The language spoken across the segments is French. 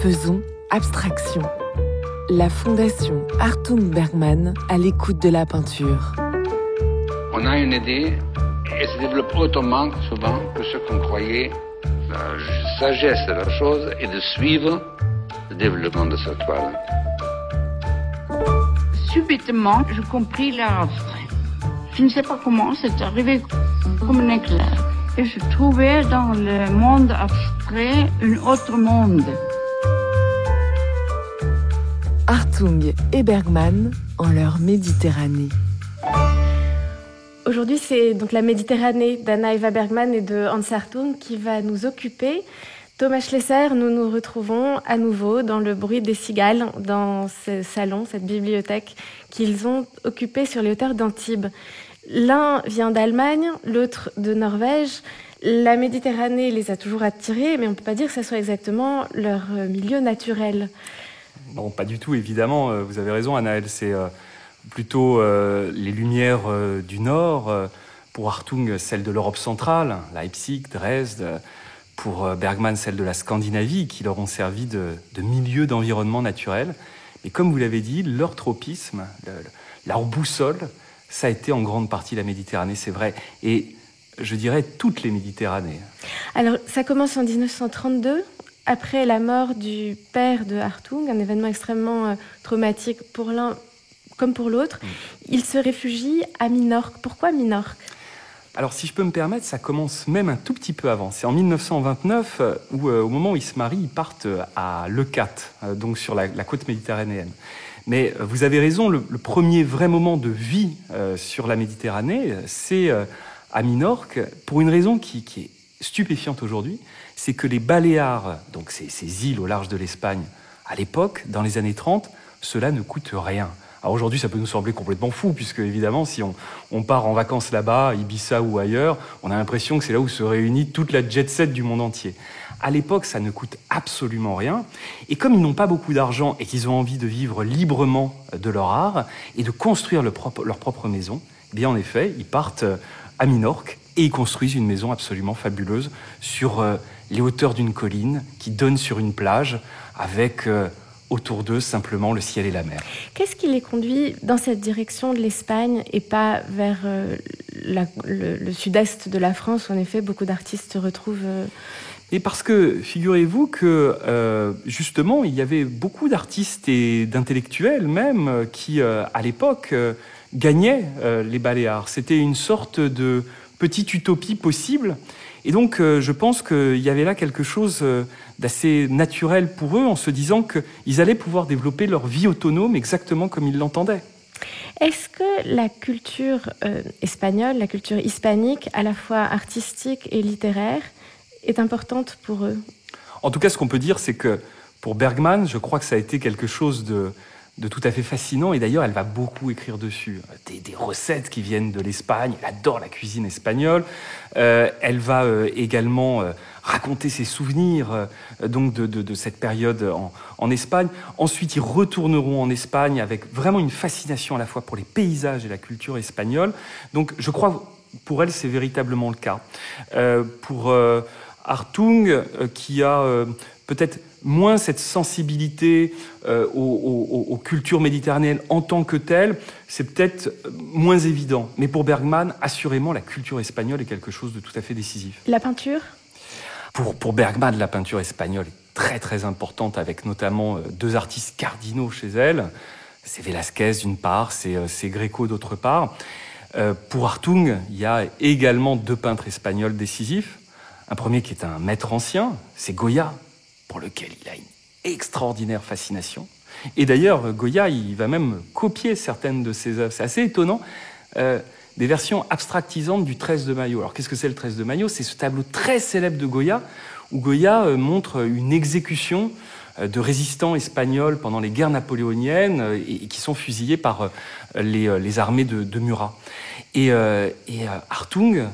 Faisons abstraction. La Fondation Hartung Bergman à l'écoute de la peinture. On a une idée et se développe autrement souvent que ce qu'on croyait. La sagesse de la chose est de suivre le développement de sa toile. Subitement, j'ai compris l'art abstrait. Je ne sais pas comment, c'est arrivé comme un éclair. Et je trouvais dans le monde abstrait un autre monde. Hartung et Bergman en leur Méditerranée. Aujourd'hui, c'est donc la Méditerranée d'Anna Eva Bergman et de Hans Hartung qui va nous occuper. Thomas Schlesser, nous nous retrouvons à nouveau dans le bruit des cigales, dans ce salon, cette bibliothèque qu'ils ont occupée sur les hauteurs d'Antibes. L'un vient d'Allemagne, l'autre de Norvège. La Méditerranée les a toujours attirés, mais on ne peut pas dire que ce soit exactement leur milieu naturel. Non, pas du tout, évidemment. Vous avez raison, Anaëlle. C'est plutôt les lumières du Nord. Pour Hartung, celles de l'Europe centrale, Leipzig, Dresde. Pour Bergman, celles de la Scandinavie, qui leur ont servi de milieu d'environnement naturel. Mais comme vous l'avez dit, leur tropisme, leur boussole, ça a été en grande partie la Méditerranée, c'est vrai. Et je dirais toutes les Méditerranées. Alors, ça commence en 1932, après la mort du père de Hartung, un événement extrêmement traumatique pour l'un comme pour l'autre. Il se réfugie à Minorque. Pourquoi Minorque ? Alors, si je peux me permettre, ça commence même un tout petit peu avant. C'est en 1929, où au moment où ils se marient, ils partent à Leucate, donc sur la côte méditerranéenne. Mais vous avez raison, le premier vrai moment de vie sur la Méditerranée, c'est à Minorque, pour une raison qui est stupéfiante aujourd'hui, c'est que les Baléares, donc ces îles au large de l'Espagne, à l'époque, dans les années 30, cela ne coûte rien. Alors aujourd'hui, ça peut nous sembler complètement fou, puisque évidemment, si on part en vacances là-bas, Ibiza ou ailleurs, on a l'impression que c'est là où se réunit toute la jet-set du monde entier. À l'époque, ça ne coûte absolument rien. Et comme ils n'ont pas beaucoup d'argent et qu'ils ont envie de vivre librement de leur art et de construire leur propre maison, eh bien en effet, ils partent à Minorque et ils construisent une maison absolument fabuleuse sur les hauteurs d'une colline qui donne sur une plage avec autour d'eux simplement le ciel et la mer. Qu'est-ce qui les conduit dans cette direction de l'Espagne et pas vers le sud-est de la France où en effet beaucoup d'artistes se retrouvent Et parce que, figurez-vous que, justement, il y avait beaucoup d'artistes et d'intellectuels même qui, à l'époque, gagnaient les Baléares. C'était une sorte de petite utopie possible. Et donc, je pense qu'il y avait là quelque chose d'assez naturel pour eux, en se disant qu'ils allaient pouvoir développer leur vie autonome exactement comme ils l'entendaient. Est-ce que la culture espagnole, la culture hispanique, à la fois artistique et littéraire, est importante pour eux ? En tout cas, ce qu'on peut dire, c'est que pour Bergman, je crois que ça a été quelque chose de tout à fait fascinant. Et d'ailleurs, elle va beaucoup écrire dessus. Des recettes qui viennent de l'Espagne. Elle adore la cuisine espagnole. Elle va également raconter ses souvenirs donc de cette période en Espagne. Ensuite, ils retourneront en Espagne avec vraiment une fascination à la fois pour les paysages et la culture espagnole. Donc, je crois, pour elle, c'est véritablement le cas. Pour Hartung, qui a peut-être moins cette sensibilité aux cultures méditerranéennes en tant que telles, c'est peut-être moins évident. Mais pour Bergman, assurément, la culture espagnole est quelque chose de tout à fait décisif. La peinture ? Pour Bergman, la peinture espagnole est très très importante, avec notamment deux artistes cardinaux chez elle. C'est Velázquez d'une part, c'est Greco d'autre part. Pour Hartung, il y a également deux peintres espagnols décisifs. Un premier qui est un maître ancien, c'est Goya, pour lequel il a une extraordinaire fascination. Et d'ailleurs, Goya, il va même copier certaines de ses œuvres. C'est assez étonnant. Des versions abstractisantes du 13 de Mayo. Alors, qu'est-ce que c'est le 13 de Mayo ? C'est ce tableau très célèbre de Goya, où Goya montre une exécution de résistants espagnols pendant les guerres napoléoniennes et qui sont fusillés par les armées de Murat. Et Hartung,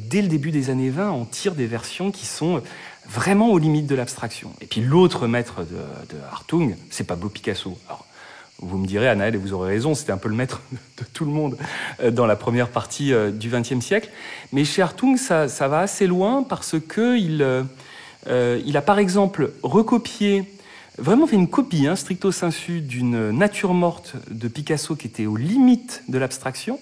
dès le début des années 20, en tire des versions qui sont vraiment aux limites de l'abstraction. Et puis l'autre maître de Hartung, c'est Pablo Picasso. Alors, vous me direz, Anaëlle, et vous aurez raison, c'était un peu le maître de tout le monde dans la première partie du XXe siècle. Mais chez Hartung, ça va assez loin parce qu'il a par exemple recopié vraiment fait une copie, stricto sensu, d'une nature morte de Picasso qui était aux limites de l'abstraction.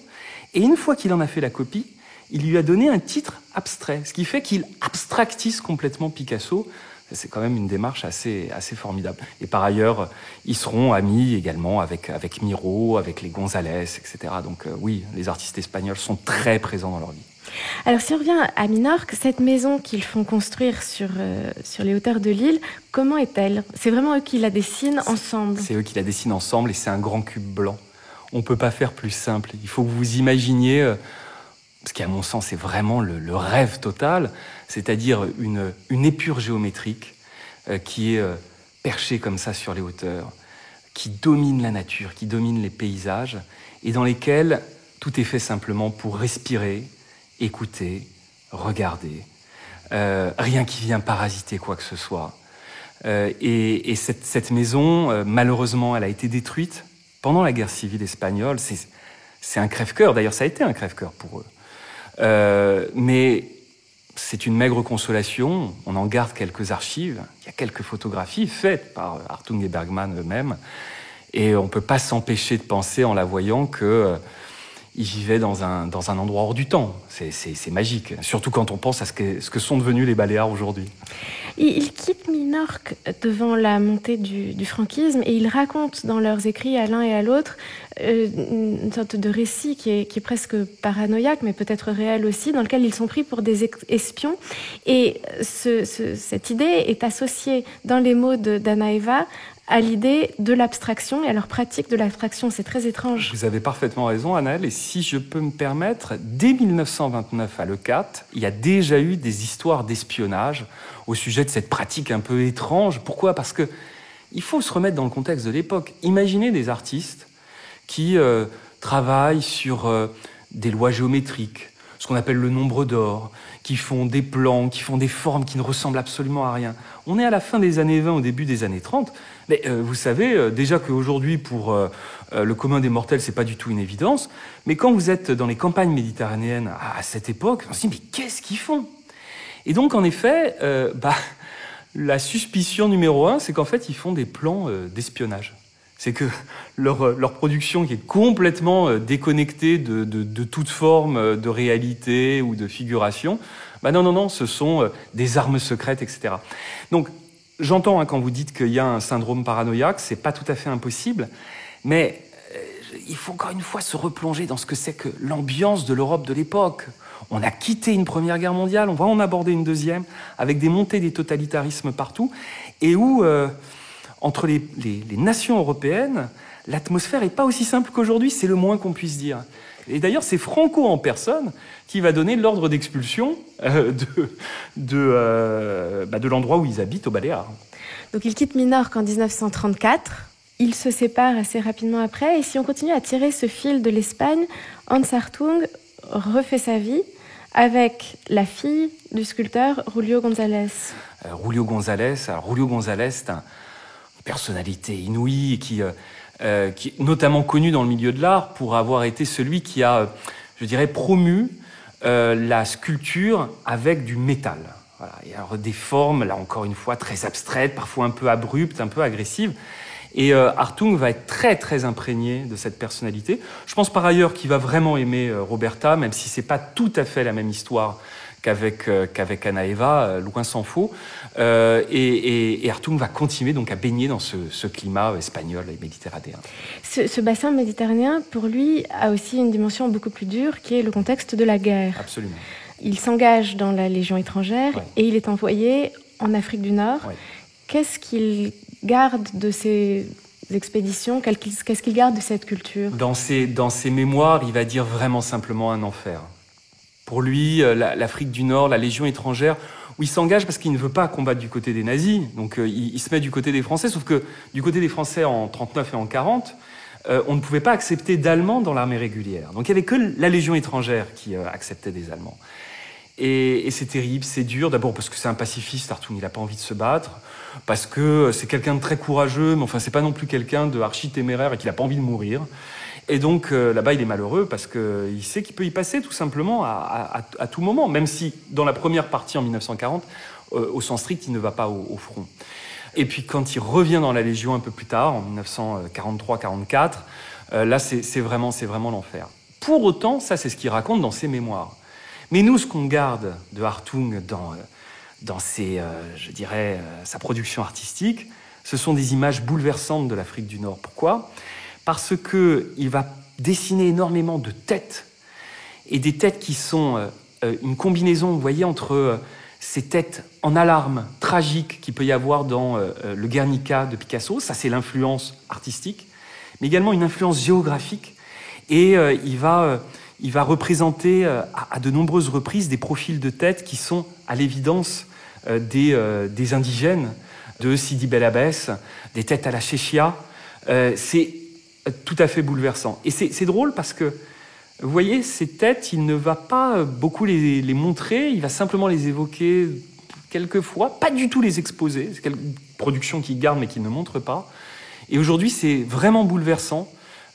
Et une fois qu'il en a fait la copie, il lui a donné un titre abstrait, ce qui fait qu'il abstractise complètement Picasso. C'est quand même une démarche assez formidable. Et par ailleurs, ils seront amis également avec Miro, avec les González, etc. Donc oui, les artistes espagnols sont très présents dans leur vie. Alors si on revient à Minorque, cette maison qu'ils font construire sur les hauteurs de l'île, comment est-elle? C'est vraiment eux qui la dessinent ensemble? C'est eux qui la dessinent ensemble et c'est un grand cube blanc. On ne peut pas faire plus simple. Il faut que vous imaginiez, ce qui à mon sens est vraiment le rêve total, c'est-à-dire une épure géométrique qui est perchée comme ça sur les hauteurs, qui domine la nature, qui domine les paysages et dans lesquels tout est fait simplement pour respirer, écouter, regarder, rien qui vient parasiter quoi que ce soit. Et cette maison, malheureusement, elle a été détruite pendant la guerre civile espagnole. C'est un crève-cœur, d'ailleurs ça a été un crève-cœur pour eux. Mais c'est une maigre consolation, on en garde quelques archives, il y a quelques photographies faites par Hartung et Bergman eux-mêmes, et on ne peut pas s'empêcher de penser en la voyant que ils vivaient dans un endroit hors du temps. C'est magique, surtout quand on pense à ce que sont devenus les Baléares aujourd'hui. Ils quittent Minorque devant la montée du franquisme et ils racontent dans leurs écrits à l'un et à l'autre une sorte de récit qui est presque paranoïaque, mais peut-être réel aussi, dans lequel ils sont pris pour des espions. Et cette idée est associée dans les mots d'Anna Eva à l'idée de l'abstraction et à leur pratique de l'abstraction. C'est très étrange. Vous avez parfaitement raison, Anaëlle. Et si je peux me permettre, dès 1929 à Leucate, il y a déjà eu des histoires d'espionnage au sujet de cette pratique un peu étrange. Pourquoi ? Parce que il faut se remettre dans le contexte de l'époque. Imaginez des artistes qui travaillent sur des lois géométriques, ce qu'on appelle le nombre d'or, qui font des plans, qui font des formes qui ne ressemblent absolument à rien. On est à la fin des années 20, au début des années 30. Mais vous savez déjà qu'aujourd'hui, pour le commun des mortels, c'est pas du tout une évidence. Mais quand vous êtes dans les campagnes méditerranéennes à cette époque, on se dit, mais qu'est-ce qu'ils font ? Et donc, en effet, la suspicion numéro 1, c'est qu'en fait, ils font des plans d'espionnage. C'est que leur production qui est complètement déconnectée de toute forme de réalité ou de figuration, non, ce sont des armes secrètes, etc. Donc, j'entends quand vous dites qu'il y a un syndrome paranoïaque, c'est pas tout à fait impossible, mais il faut encore une fois se replonger dans ce que c'est que l'ambiance de l'Europe de l'époque. On a quitté une première guerre mondiale, on va en aborder une deuxième, avec des montées des totalitarismes partout, et où... entre les nations européennes, l'atmosphère n'est pas aussi simple qu'aujourd'hui, c'est le moins qu'on puisse dire. Et d'ailleurs, c'est Franco en personne qui va donner l'ordre d'expulsion de l'endroit où ils habitent, au Baléares. Donc ils quittent Minorque en 1934, ils se séparent assez rapidement après, et si on continue à tirer ce fil de l'Espagne, Hans Hartung refait sa vie avec la fille du sculpteur Julio González. Julio González, c'est un personnalité inouïe qui est notamment connu dans le milieu de l'art pour avoir été celui qui a, je dirais, promu la sculpture avec du métal. Voilà. Il y a des formes, là encore une fois, très abstraites, parfois un peu abruptes, un peu agressives. Et Hartung va être très, très imprégné de cette personnalité. Je pense par ailleurs qu'il va vraiment aimer Roberta, même si c'est pas tout à fait la même histoire qu'avec Anna Eva, loin s'en faut. Et Hartung va continuer donc à baigner dans ce climat espagnol et méditerranéen. Ce bassin méditerranéen, pour lui, a aussi une dimension beaucoup plus dure, qui est le contexte de la guerre. Absolument. Il s'engage dans la Légion étrangère, ouais, et il est envoyé en Afrique du Nord. Ouais. Qu'est-ce qu'il garde de ces expéditions ? Qu'est-ce qu'il garde de cette culture ? Dans ses mémoires, il va dire vraiment simplement un enfer. Pour lui, l'Afrique du Nord, la Légion étrangère, où il s'engage parce qu'il ne veut pas combattre du côté des nazis, donc il se met du côté des Français, sauf que du côté des Français en 1939 et en 1940, on ne pouvait pas accepter d'Allemands dans l'armée régulière. Donc il n'y avait que la Légion étrangère qui acceptait des Allemands. Et c'est terrible, c'est dur, d'abord parce que c'est un pacifiste, Hartung, il n'a pas envie de se battre, parce que c'est quelqu'un de très courageux, mais enfin c'est pas non plus quelqu'un de archi-téméraire et qu'il n'a pas envie de mourir. Et donc là-bas, il est malheureux parce qu'il sait qu'il peut y passer tout simplement à tout moment, même si dans la première partie en 1940, au sens strict, il ne va pas au front. Et puis quand il revient dans la Légion un peu plus tard, en 1943-44, là c'est vraiment l'enfer. Pour autant, ça c'est ce qu'il raconte dans ses mémoires. Mais nous, ce qu'on garde de Hartung dans sa production artistique, ce sont des images bouleversantes de l'Afrique du Nord. Pourquoi ? Parce qu'il va dessiner énormément de têtes, et des têtes qui sont une combinaison, vous voyez, entre ces têtes en alarme, tragiques, qu'il peut y avoir dans le Guernica de Picasso, ça c'est l'influence artistique, mais également une influence géographique, et il va représenter à de nombreuses reprises des profils de têtes qui sont à l'évidence des indigènes, de Sidi Bel Abbès, des têtes à la Chéchia. C'est tout à fait bouleversant. Et c'est drôle parce que, vous voyez, ces têtes, il ne va pas beaucoup les montrer, il va simplement les évoquer quelquefois, pas du tout les exposer. C'est une production qu'il garde mais qu'il ne montre pas. Et aujourd'hui, c'est vraiment bouleversant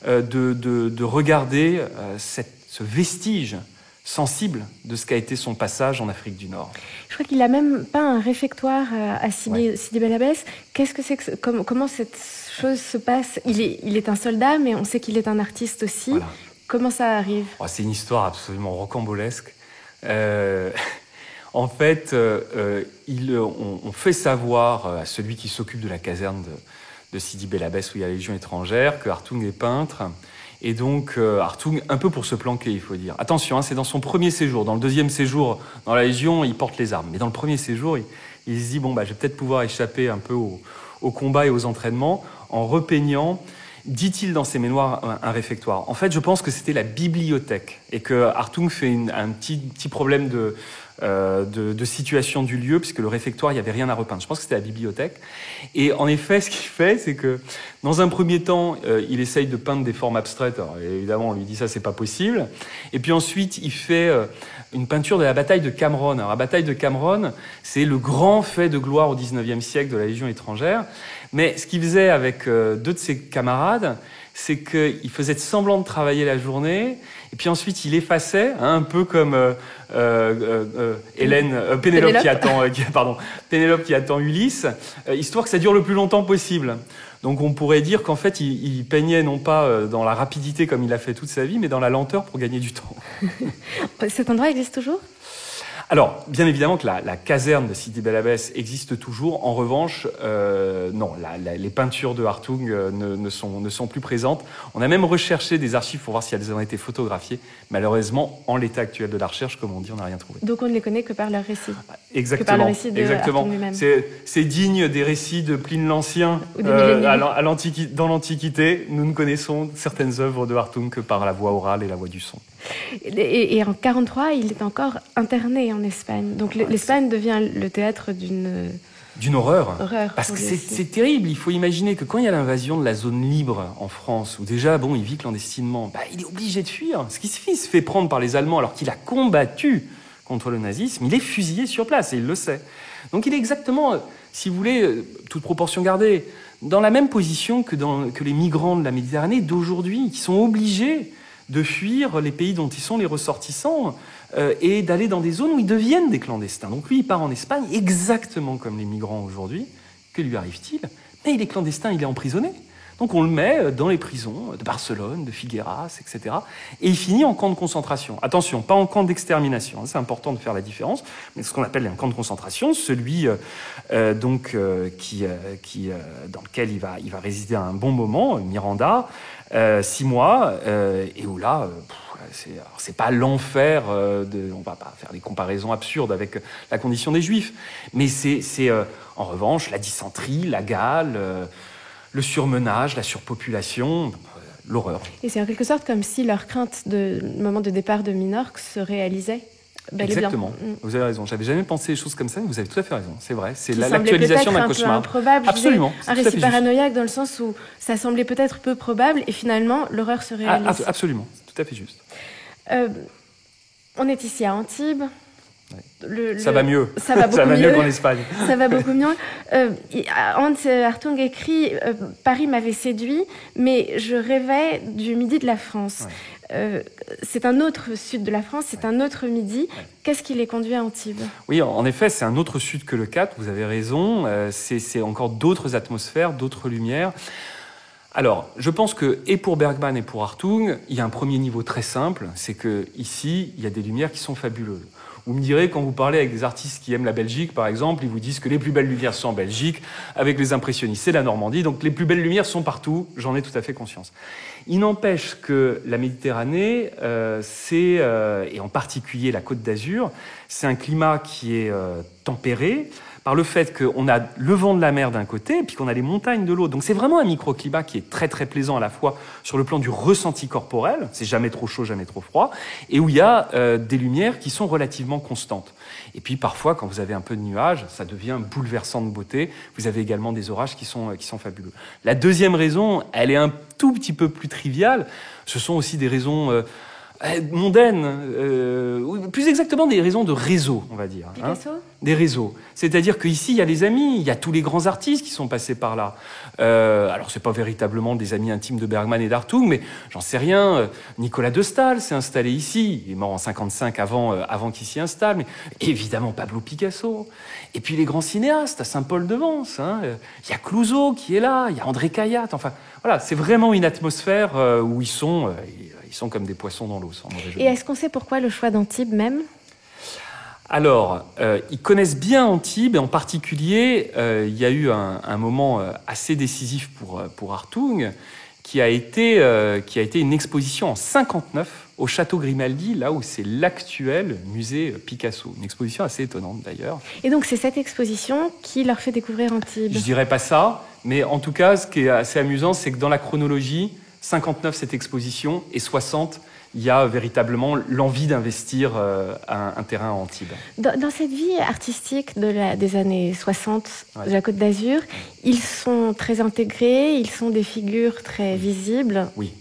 de regarder ce vestige sensible de ce qu'a été son passage en Afrique du Nord. Je crois qu'il a même peint un réfectoire à Sidi Bel Abbès. Qu'est-ce que c'est que comment cette chose se passe ? Il est un soldat, mais on sait qu'il est un artiste aussi. Voilà. Comment ça arrive ? C'est une histoire absolument rocambolesque. En fait, on fait savoir à celui qui s'occupe de la caserne de Sidi Bel Abbès, où il y a la Légion étrangère, que Hartung est peintre. Et donc, Hartung, un peu pour se planquer, il faut dire. Attention, c'est dans son premier séjour. Dans le deuxième séjour, dans la Légion, il porte les armes. Mais dans le premier séjour, il se dit, je vais peut-être pouvoir échapper un peu au combat et aux entraînements en repeignant, dit-il dans ses mémoires, un réfectoire. En fait, je pense que c'était la bibliothèque et que Hartung fait un petit problème de situation du lieu, puisque le réfectoire, il n'y avait rien à repeindre. Je pense que c'était la bibliothèque. Et en effet, ce qu'il fait, c'est que dans un premier temps, il essaye de peindre des formes abstraites. Alors, évidemment, on lui dit ça, c'est pas possible. Et puis ensuite, il fait une peinture de la bataille de Cameron. Alors, la bataille de Cameron, c'est le grand fait de gloire au XIXe siècle de la Légion étrangère. Mais ce qu'il faisait avec deux de ses camarades, c'est qu'il faisait semblant de travailler la journée, et puis ensuite il effaçait, un peu comme Pénélope qui attend Ulysse, histoire que ça dure le plus longtemps possible. Donc on pourrait dire qu'en fait il peignait non pas dans la rapidité comme il a fait toute sa vie, mais dans la lenteur pour gagner du temps. Cet endroit existe toujours ? Alors, bien évidemment que la caserne de Sidi Bel Abbès existe toujours. En revanche, non, les peintures de Hartung ne sont plus présentes. On a même recherché des archives pour voir si elles ont été photographiées. Malheureusement, en l'état actuel de la recherche, comme on dit, on n'a rien trouvé. Donc on ne les connaît que par leur récit. Exactement. Que par le récit de Hartung lui-même. C'est digne des récits de Pline l'Ancien dans l'Antiquité. Nous ne connaissons certaines œuvres de Hartung que par la voix orale et la voix du son. Et en 1943, il est encore interné en Espagne. Donc l'Espagne devient le théâtre d'une horreur. Parce que c'est terrible. Il faut imaginer que quand il y a l'invasion de la zone libre en France, où déjà, il vit clandestinement, il est obligé de fuir. Ce qui se fait prendre par les Allemands alors qu'il a combattu contre le nazisme, il est fusillé sur place et il le sait. Donc il est exactement, si vous voulez, toute proportion gardée, dans la même position que les migrants de la Méditerranée d'aujourd'hui, qui sont obligés de fuir les pays dont ils sont les ressortissants et d'aller dans des zones où ils deviennent des clandestins. Donc lui, il part en Espagne exactement comme les migrants aujourd'hui. Que lui arrive-t-il ? Mais il est clandestin, il est emprisonné. Donc on le met dans les prisons de Barcelone, de Figueras, etc. Et il finit en camp de concentration. Attention, pas en camp d'extermination, c'est important de faire la différence, mais ce qu'on appelle un camp de concentration, celui dans lequel il va résider un bon moment, Miranda, 6 mois, et où là, c'est pas l'enfer, on va pas faire des comparaisons absurdes avec la condition des Juifs, mais c'est en revanche la dysenterie, la gale, le surmenage, la surpopulation, l'horreur. Et c'est en quelque sorte comme si leur crainte du moment de départ de Minorque se réalisait. Exactement, vous avez raison. J'avais jamais pensé des choses comme ça, mais vous avez tout à fait raison. C'est vrai, c'est l'actualisation d'un cauchemar. Improbable, absolument. Un récit paranoïaque dans le sens où ça semblait peut-être peu probable et finalement l'horreur se réalise. Absolument, tout à fait juste. On est ici à Antibes. Ça va mieux. Ça va beaucoup ça va mieux mieux qu'en Espagne. Ça va beaucoup mieux. Hans Hartung écrit « Paris m'avait séduit, mais je rêvais du midi de la France ». C'est un autre sud de la France, c'est un autre midi. Qu'est-ce qui les conduit à Antibes ? Oui, en effet, c'est un autre sud que le Cap, vous avez raison. C'est encore d'autres atmosphères, d'autres lumières. Alors, je pense que, et pour Bergman et pour Hartung, il y a un premier niveau très simple, c'est qu'ici, il y a des lumières qui sont fabuleuses. Vous me direz, quand vous parlez avec des artistes qui aiment la Belgique, par exemple, ils vous disent que les plus belles lumières sont en Belgique, avec les impressionnistes, c'est la Normandie, donc les plus belles lumières sont partout, j'en ai tout à fait conscience. Il n'empêche que la Méditerranée, et en particulier la Côte d'Azur, c'est un climat qui est tempéré, par le fait qu'on a le vent de la mer d'un côté et puis qu'on a les montagnes de l'autre. Donc c'est vraiment un microclimat qui est très très plaisant à la fois sur le plan du ressenti corporel, c'est jamais trop chaud, jamais trop froid, et où il y a des lumières qui sont relativement constantes. Et puis parfois, quand vous avez un peu de nuages, ça devient bouleversant de beauté. Vous avez également des orages qui sont fabuleux. La deuxième raison, elle est un tout petit peu plus triviale. Ce sont aussi des raisons mondaines, plus exactement des raisons de réseau, on va dire. Picasso ? Des réseaux. C'est-à-dire qu'ici, il y a les amis, il y a tous les grands artistes qui sont passés par là. Alors, c'est pas véritablement des amis intimes de Bergman et d'Hartung, mais j'en sais rien. Nicolas de Staël s'est installé ici. Il est mort en 55 avant qu'il s'y installe. Mais évidemment, Pablo Picasso. Et puis les grands cinéastes, à Saint-Paul-de-Vence. Il y a Clouzot qui est là, il y a André Cayatte. Enfin, voilà, c'est vraiment une atmosphère où ils sont comme des poissons dans l'eau. Et est-ce qu'on sait pourquoi le choix d'Antibes même ? Alors, ils connaissent bien Antibes, et en particulier, il y a eu un moment assez décisif pour Hartung, qui a été une exposition en 59 au Château Grimaldi, là où c'est l'actuel musée Picasso. Une exposition assez étonnante d'ailleurs. Et donc c'est cette exposition qui leur fait découvrir Antibes ? Je dirais pas ça, mais en tout cas, ce qui est assez amusant, c'est que dans la chronologie, 59 cette exposition, et 60, il y a véritablement l'envie d'investir un terrain à Antibes. Dans cette vie artistique des années 60 de la Côte d'Azur, ils sont très intégrés, ils sont des figures très visibles. Oui.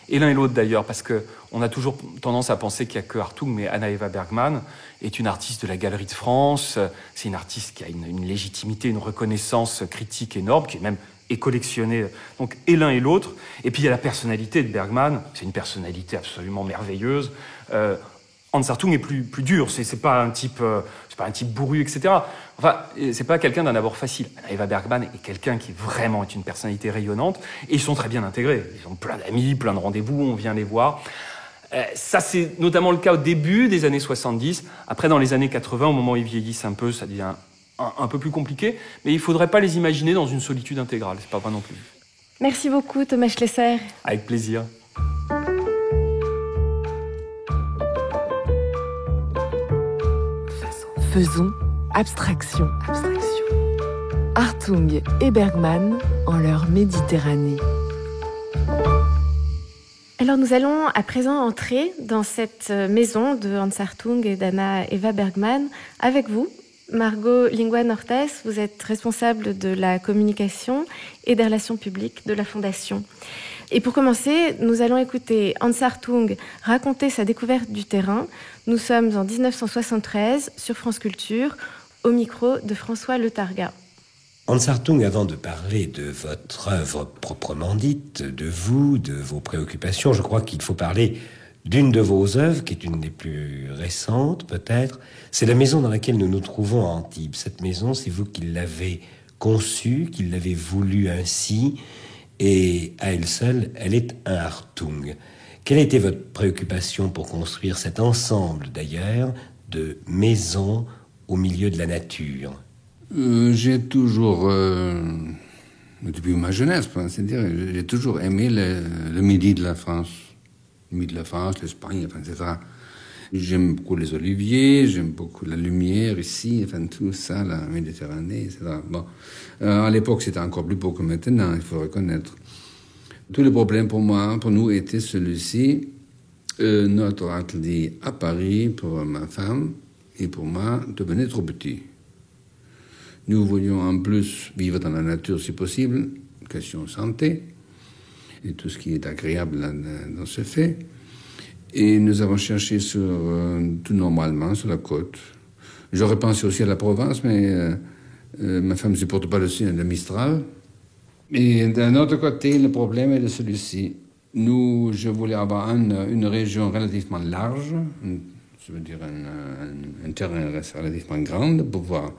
Et l'un et l'autre d'ailleurs, parce qu'on a toujours tendance à penser qu'il n'y a que Hartung, mais Anna Eva Bergman est une artiste de la Galerie de France. C'est une artiste qui a une légitimité, une reconnaissance critique énorme, qui est même collectionnée. Donc, et l'un et l'autre. Et puis il y a la personnalité de Bergman. C'est une personnalité absolument merveilleuse. Hans Hartung est plus dur. C'est pas un type bourru, etc. Enfin, c'est pas quelqu'un d'un abord facile. Anna Eva Bergman est quelqu'un qui vraiment est une personnalité rayonnante. Et ils sont très bien intégrés. Ils ont plein d'amis, plein de rendez-vous. On vient les voir. Ça, c'est notamment le cas au début des années 70. Après, dans les années 80, au moment où ils vieillissent un peu, ça devient un peu plus compliqué. Mais il ne faudrait pas les imaginer dans une solitude intégrale. C'est pas vrai non plus. Merci beaucoup, Thomas Schlesser. Avec plaisir. Faisons abstraction. Hartung et Bergman en leur Méditerranée. Alors nous allons à présent entrer dans cette maison de Hans Hartung et d'Anna Eva Bergman avec vous. Margot Lingua-Nortes, vous êtes responsable de la communication et des relations publiques de la Fondation. Et pour commencer, nous allons écouter Hans Hartung raconter sa découverte du terrain. Nous sommes en 1973 sur France Culture, au micro de François Letarga. Hans Hartung, avant de parler de votre œuvre proprement dite, de vous, de vos préoccupations, je crois qu'il faut parler d'une de vos œuvres, qui est une des plus récentes peut-être. C'est la maison dans laquelle nous nous trouvons à Antibes. Cette maison, c'est vous qui l'avez conçue, qui l'avez voulu ainsi, et à elle seule, elle est un Hartung. Quelle a été votre préoccupation pour construire cet ensemble, d'ailleurs, de maisons au milieu de la nature ? J'ai toujours, depuis ma jeunesse, c'est-à-dire, j'ai toujours aimé le midi de la France. Le midi de la France, l'Espagne, etc. J'aime beaucoup les oliviers, j'aime beaucoup la lumière ici, tout ça, la Méditerranée, etc. Bon, à l'époque, c'était encore plus beau que maintenant, il faut reconnaître. Tous les problèmes pour nous, étaient celui-ci. Notre atelier à Paris, pour ma femme et pour moi, devenait trop petit. Nous voulions en plus vivre dans la nature si possible, question santé, et tout ce qui est agréable dans ce fait. Et nous avons cherché tout normalement sur la côte. J'aurais pensé aussi à la Provence, mais ma femme ne supporte pas le Mistral. Et d'un autre côté, le problème est de celui-ci. Je voulais avoir une région relativement large, je veux dire un terrain relativement grand, pour pouvoir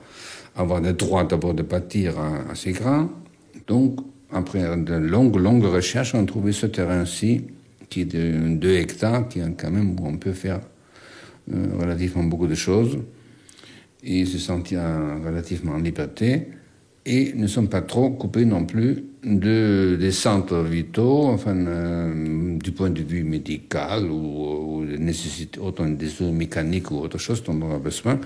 avoir le droit d'abord de bâtir assez grand. Donc, après de longues recherches, on a trouvé ce terrain-ci, qui est de 2 hectares, qui est quand même où on peut faire relativement beaucoup de choses, et se sentir relativement en liberté. Et ne sont pas trop coupés non plus des centres vitaux, enfin, du point de vue médical ou des nécessités, autant des soins mécaniques ou autre chose dont on a besoin.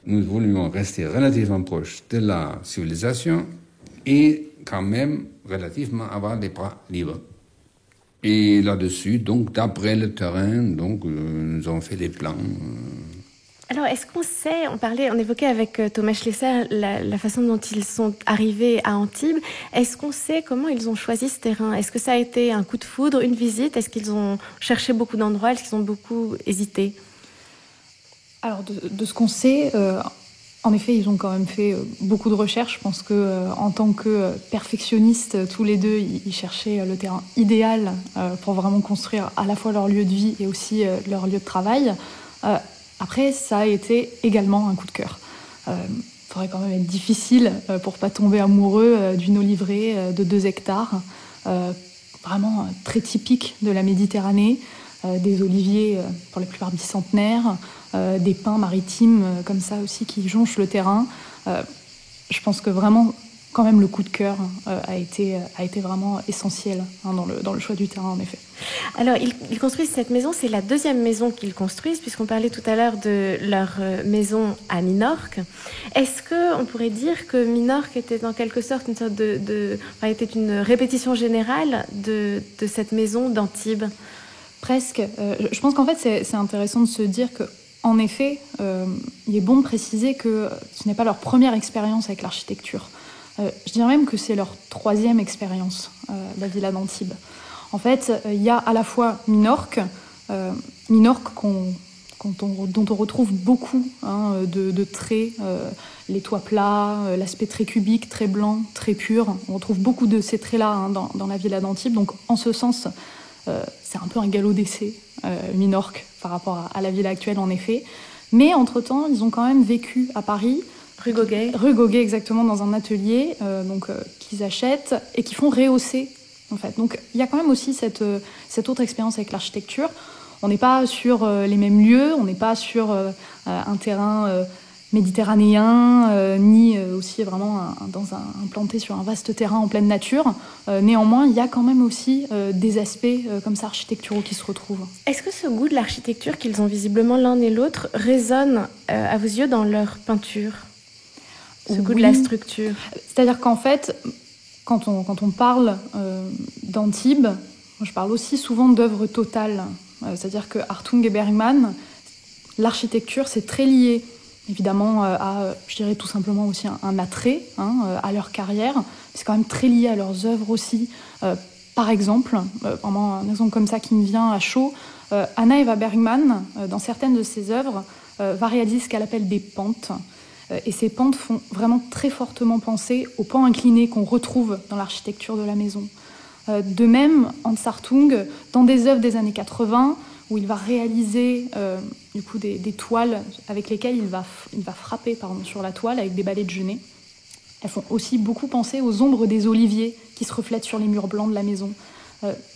Nous voulions rester relativement proches de la civilisation et quand même relativement avoir les bras libres. Et là-dessus, donc, d'après le terrain, donc, nous avons fait des plans. Alors, est-ce qu'on sait, on évoquait avec Thomas Schlesser la façon dont ils sont arrivés à Antibes. Est-ce qu'on sait comment ils ont choisi ce terrain ? Est-ce que ça a été un coup de foudre, une visite ? Est-ce qu'ils ont cherché beaucoup d'endroits ? Est-ce qu'ils ont beaucoup hésité ? Alors, de ce qu'on sait, en effet, ils ont quand même fait beaucoup de recherches. Je pense qu'en tant que perfectionnistes, tous les deux, ils cherchaient le terrain idéal pour vraiment construire à la fois leur lieu de vie et aussi leur lieu de travail. Après, ça a été également un coup de cœur. Faudrait quand même être difficile pour pas tomber amoureux d'une oliverie de 2 hectares, vraiment très typique de la Méditerranée, des oliviers pour la plupart bicentenaires, des pins maritimes comme ça aussi qui jonchent le terrain. Je pense que vraiment, quand même, le coup de cœur a été vraiment essentiel dans le choix du terrain, en effet. Alors, ils construisent cette maison, c'est la 2e maison qu'ils construisent, puisqu'on parlait tout à l'heure de leur maison à Minorque. Est-ce qu'on pourrait dire que Minorque était en quelque sorte une sorte était une répétition générale de cette maison d'Antibes ? Presque. Je pense qu'en fait, c'est intéressant de se dire qu'en effet, il est bon de préciser que ce n'est pas leur première expérience avec l'architecture. Je dirais même que c'est leur 3e expérience, la villa d'Antibes. En fait, il y a à la fois Minorque dont on retrouve beaucoup de traits, les toits plats, l'aspect très cubique, très blanc, très pur. On retrouve beaucoup de ces traits-là dans la villa d'Antibes. Donc, en ce sens, c'est un peu un galop d'essai, Minorque, par rapport à la villa actuelle, en effet. Mais, entre-temps, ils ont quand même vécu à Paris, Rue Goguet, exactement, dans un atelier qu'ils achètent et qui font rehausser, en fait. Donc, il y a quand même aussi cette autre expérience avec l'architecture. On n'est pas sur les mêmes lieux, on n'est pas sur un terrain méditerranéen, ni aussi vraiment implanté sur un vaste terrain en pleine nature. Néanmoins, il y a quand même aussi des aspects comme ça architecturaux qui se retrouvent. Est-ce que ce goût de l'architecture qu'ils ont visiblement l'un et l'autre résonne à vos yeux dans leur peinture ? Ce goût de la structure. C'est-à-dire qu'en fait, quand on parle d'Antibes, je parle aussi souvent d'œuvres totales. C'est-à-dire que Hartung et Bergman, l'architecture, c'est très lié, évidemment, à, je dirais tout simplement aussi un attrait à leur carrière. C'est quand même très lié à leurs œuvres aussi. Par exemple, vraiment un exemple comme ça qui me vient à chaud, Anna Eva Bergman, dans certaines de ses œuvres, va réaliser ce qu'elle appelle des pentes. Et ces pentes font vraiment très fortement penser aux pans inclinés qu'on retrouve dans l'architecture de la maison. De même, Hans Hartung, dans des œuvres des années 80, où il va réaliser des toiles avec lesquelles il va frapper sur la toile avec des balais de genêt. Elles font aussi beaucoup penser aux ombres des oliviers qui se reflètent sur les murs blancs de la maison.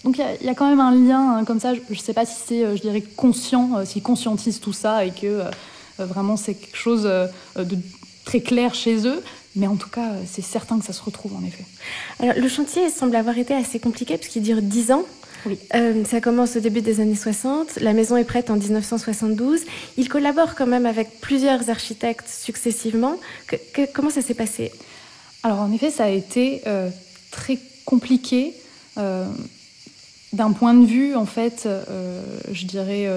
Donc il y a quand même un lien comme ça. Je ne sais pas si c'est, je dirais, conscient, s'ils conscientisent tout ça et que vraiment c'est quelque chose de très clair chez eux. Mais en tout cas, c'est certain que ça se retrouve, en effet. Alors, le chantier semble avoir été assez compliqué, puisqu'il dure 10 ans. Oui. Ça commence au début des années 60. La maison est prête en 1972. Il collabore quand même avec plusieurs architectes successivement. Comment ça s'est passé ? Alors, en effet, ça a été très compliqué d'un point de vue, en fait, je dirais...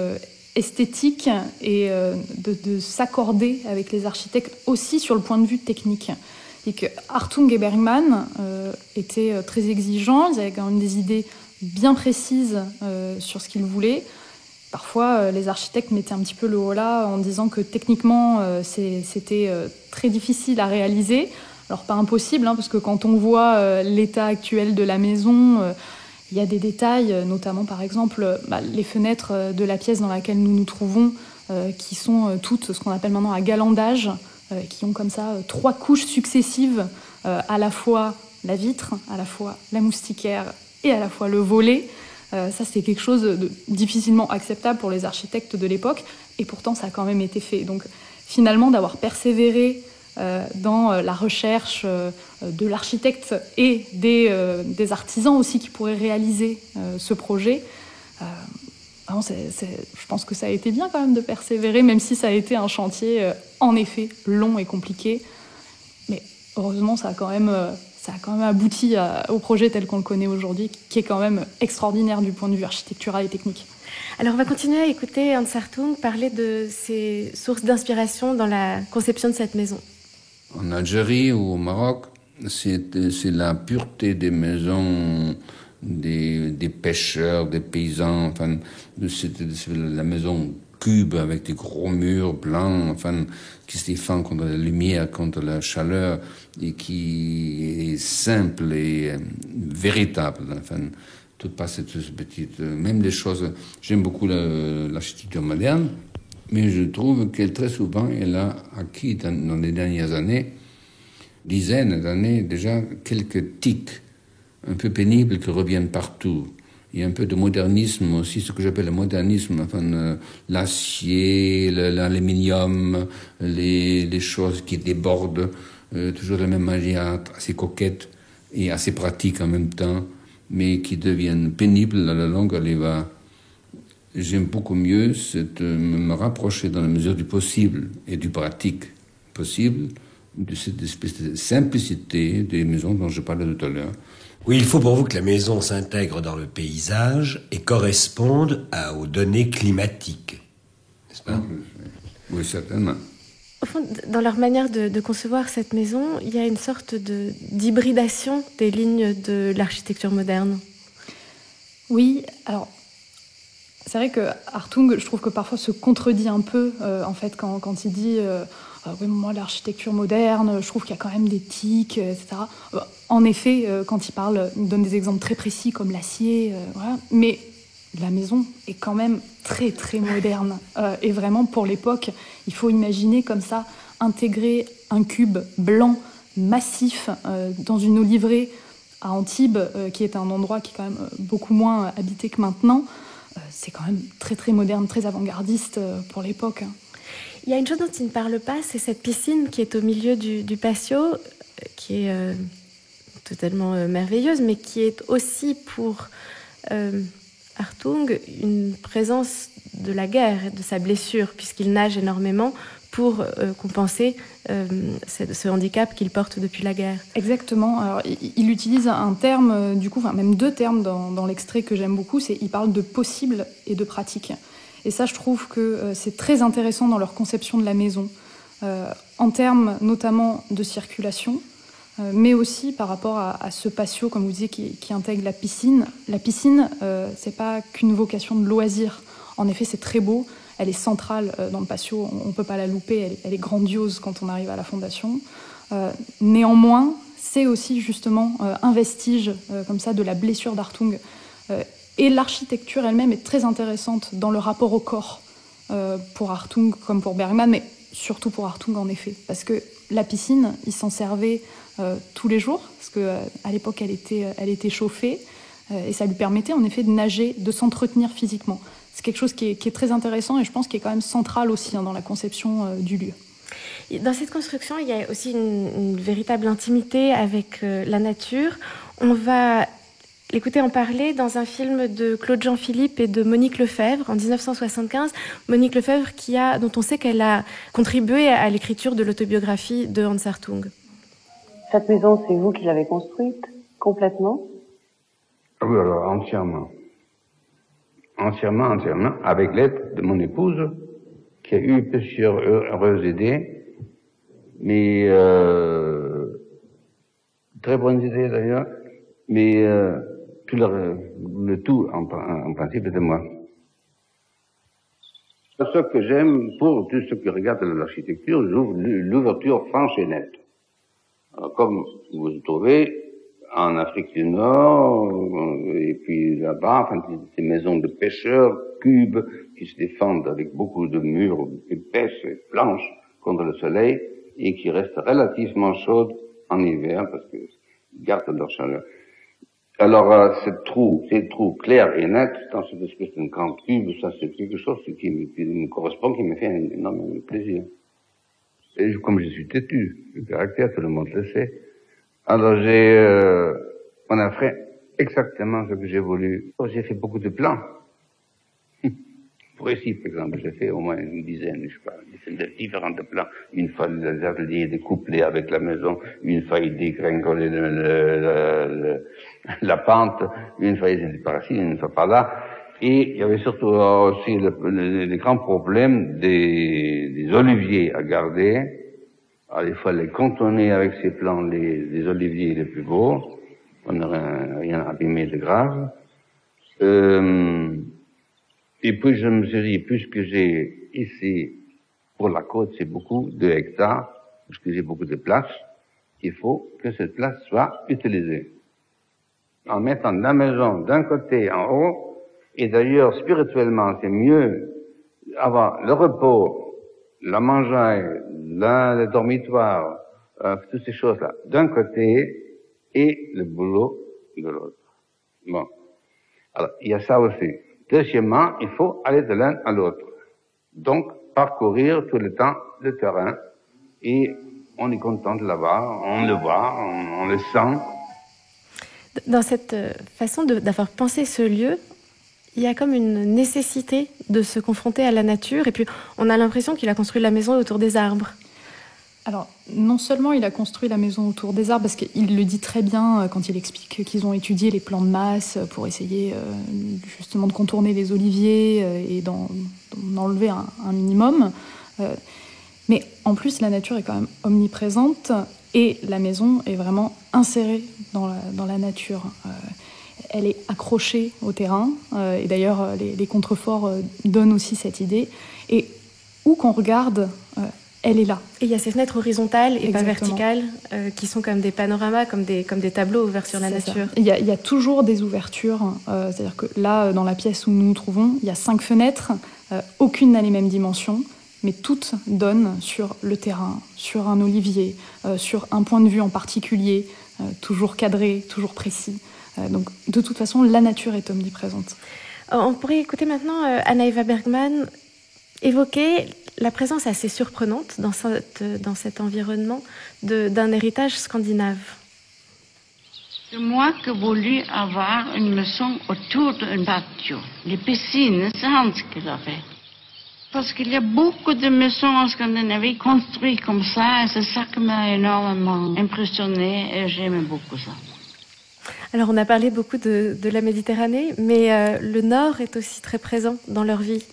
esthétique et de s'accorder avec les architectes aussi sur le point de vue technique. Et que Hartung et Bergman étaient très exigeants, ils avaient quand même des idées bien précises sur ce qu'ils voulaient. Parfois, les architectes mettaient un petit peu le holà en disant que techniquement, c'était très difficile à réaliser. Alors pas impossible, hein, parce que quand on voit l'état actuel de la maison, il y a des détails, notamment par exemple les fenêtres de la pièce dans laquelle nous nous trouvons, qui sont toutes ce qu'on appelle maintenant à galandage, qui ont comme ça 3 couches successives, à la fois la vitre, à la fois la moustiquaire et à la fois le volet. Ça, c'est quelque chose de difficilement acceptable pour les architectes de l'époque, et pourtant ça a quand même été fait. Donc finalement, d'avoir persévéré dans la recherche de l'architecte et des artisans aussi qui pourraient réaliser ce projet, je pense que ça a été bien quand même de persévérer, même si ça a été un chantier en effet long et compliqué. Mais heureusement, ça a quand même abouti au projet tel qu'on le connaît aujourd'hui, qui est quand même extraordinaire du point de vue architectural et technique. Alors on va continuer à écouter Hans Hartung parler de ses sources d'inspiration dans la conception de cette maison. En Algérie ou au Maroc, c'est la pureté des maisons, des pêcheurs, des paysans. Enfin, c'est la maison cube avec des gros murs blancs, enfin, qui se défend contre la lumière, contre la chaleur, et qui est simple et véritable. Enfin, tout pas cette petite, même des choses. J'aime beaucoup l'architecture moderne, mais je trouve qu'elle très souvent elle a acquis dans les dernières années, dizaines d'années déjà, quelques tics un peu pénibles qui reviennent partout. Il y a un peu de modernisme aussi, ce que j'appelle le modernisme, enfin, l'acier, l'aluminium, les choses qui débordent, toujours de la même manière, assez coquettes et assez pratiques en même temps, mais qui deviennent pénibles à la longue. J'aime beaucoup mieux me rapprocher dans la mesure du possible et du pratique possible de cette espèce de simplicité des maisons dont je parlais tout à l'heure. Oui, il faut pour vous que la maison s'intègre dans le paysage et corresponde aux données climatiques, n'est-ce pas ? Oui, certainement. Au fond, dans leur manière de concevoir cette maison, il y a une sorte d'hybridation des lignes de l'architecture moderne. Oui, alors c'est vrai que Hartung, je trouve que parfois se contredit un peu, en fait, quand il dit oui, moi, l'architecture moderne, je trouve qu'il y a quand même des tics, etc. En effet, quand il donne des exemples très précis comme l'acier, voilà. Mais la maison est quand même très, très moderne. Et vraiment, pour l'époque, il faut imaginer comme ça, intégrer un cube blanc, massif, dans une oliverie à Antibes, qui est un endroit qui est quand même beaucoup moins habité que maintenant. C'est quand même très, très moderne, très avant-gardiste pour l'époque. Il y a une chose dont il ne parle pas, c'est cette piscine qui est au milieu du patio, qui est totalement merveilleuse, mais qui est aussi pour Hartung une présence de la guerre et de sa blessure, puisqu'il nage énormément pour compenser ce handicap qu'il porte depuis la guerre. Exactement. Alors, il utilise un terme, du coup, enfin, même 2 termes dans l'extrait que j'aime beaucoup, il parle de possible et de pratique. Et ça, je trouve que c'est très intéressant dans leur conception de la maison, en termes notamment de circulation, mais aussi par rapport à ce patio, comme vous disiez, qui intègre la piscine. La piscine, c'est pas qu'une vocation de loisir. En effet, c'est très beau. Elle est centrale dans le patio, on ne peut pas la louper, elle est grandiose quand on arrive à la fondation. Néanmoins, c'est aussi justement un vestige comme ça de la blessure d'Hartung. Et l'architecture elle-même est très intéressante dans le rapport au corps pour Hartung comme pour Bergman, mais surtout pour Hartung en effet. Parce que la piscine, il s'en servait tous les jours, parce qu'à l'époque elle était chauffée, et ça lui permettait en effet de nager, de s'entretenir physiquement. C'est quelque chose qui est très intéressant et je pense qu'il est quand même central aussi dans la conception du lieu. Dans cette construction, il y a aussi une véritable intimité avec la nature. On va l'écouter en parler dans un film de Claude Jean-Philippe et de Monique Lefebvre en 1975. Monique Lefebvre dont on sait qu'elle a contribué à l'écriture de l'autobiographie de Hans Hartung. Cette maison, c'est vous qui l'avez construite complètement ? Oui, alors entièrement. Entièrement, avec l'aide de mon épouse, qui a eu plusieurs heureuses idées, mais très bonnes idées d'ailleurs, mais tout le tout en principe de moi. Ce que j'aime pour tous ceux qui regardent l'architecture, l'ouverture franche et nette. Alors, comme vous le trouvez en Afrique du Nord, et puis là-bas, enfin, ces maisons de pêcheurs, cubes, qui se défendent avec beaucoup de murs épaisses et blanches contre le soleil, et qui restent relativement chaudes en hiver, parce qu'ils gardent leur chaleur. Alors, ces trous clairs et nets, dans cette espèce de grand cube, ça c'est quelque chose qui me correspond, qui me fait un énorme plaisir. Et comme je suis têtu, le caractère, tout le monde le sait, alors on a fait exactement ce que j'ai voulu. J'ai fait beaucoup de plans. Pour ici, par exemple, j'ai fait au moins une dizaine, je sais pas, de différents plans. Une fois les ateliers découplés avec la maison, une fois ils dégringolaient la pente, une fois ils étaient par ici, une fois par là. Et il y avait surtout aussi le grand problème des oliviers à garder. Alors il fallait contourner avec ces plans les oliviers les plus beaux. On n'aurait rien abîmé de grave. Et puis je me suis dit, puisque j'ai ici, pour la côte, c'est beaucoup, 2 hectares, puisque j'ai beaucoup de place, il faut que cette place soit utilisée. En mettant la maison d'un côté en haut, et d'ailleurs spirituellement c'est mieux avoir le repos, la mangeaille, le dormitoire, toutes ces choses-là d'un côté, et le boulot de l'autre. Bon. Alors, il y a ça aussi. Deuxièmement, il faut aller de l'un à l'autre. Donc, parcourir tout le temps le terrain. Et on est content de l'avoir, on le voit, on le sent. Dans cette façon d'avoir pensé ce lieu, il y a comme une nécessité de se confronter à la nature. Et puis, on a l'impression qu'il a construit la maison autour des arbres. Alors, non seulement il a construit la maison autour des arbres, parce qu'il le dit très bien quand il explique qu'ils ont étudié les plans de masse pour essayer justement de contourner les oliviers et d'en enlever un minimum. Mais en plus, la nature est quand même omniprésente et la maison est vraiment insérée dans la nature. Elle est accrochée au terrain et d'ailleurs les contreforts donnent aussi cette idée. Et où qu'on regarde, elle est là. Et il y a ces fenêtres horizontales et pas verticales qui sont comme des panoramas, comme des tableaux ouverts sur la nature. Il y a toujours des ouvertures. C'est-à-dire que là, dans la pièce où nous nous trouvons, il y a 5 fenêtres. Aucune n'a les mêmes dimensions, mais toutes donnent sur le terrain, sur un olivier, sur un point de vue en particulier, toujours cadré, toujours précis. Donc, de toute façon, la nature est omniprésente. On pourrait écouter maintenant Anna Eva Bergman évoquer la présence assez surprenante dans cet environnement d'un héritage scandinave. C'est moi qui ai voulu avoir une maison autour d'un patio. Les piscines, c'est Hans qui l'a fait. Parce qu'il y a beaucoup de maisons en Scandinavie construites comme ça, et c'est ça qui m'a énormément impressionné, et j'aime beaucoup ça. Alors on a parlé beaucoup de la Méditerranée, mais le Nord est aussi très présent dans leur vie.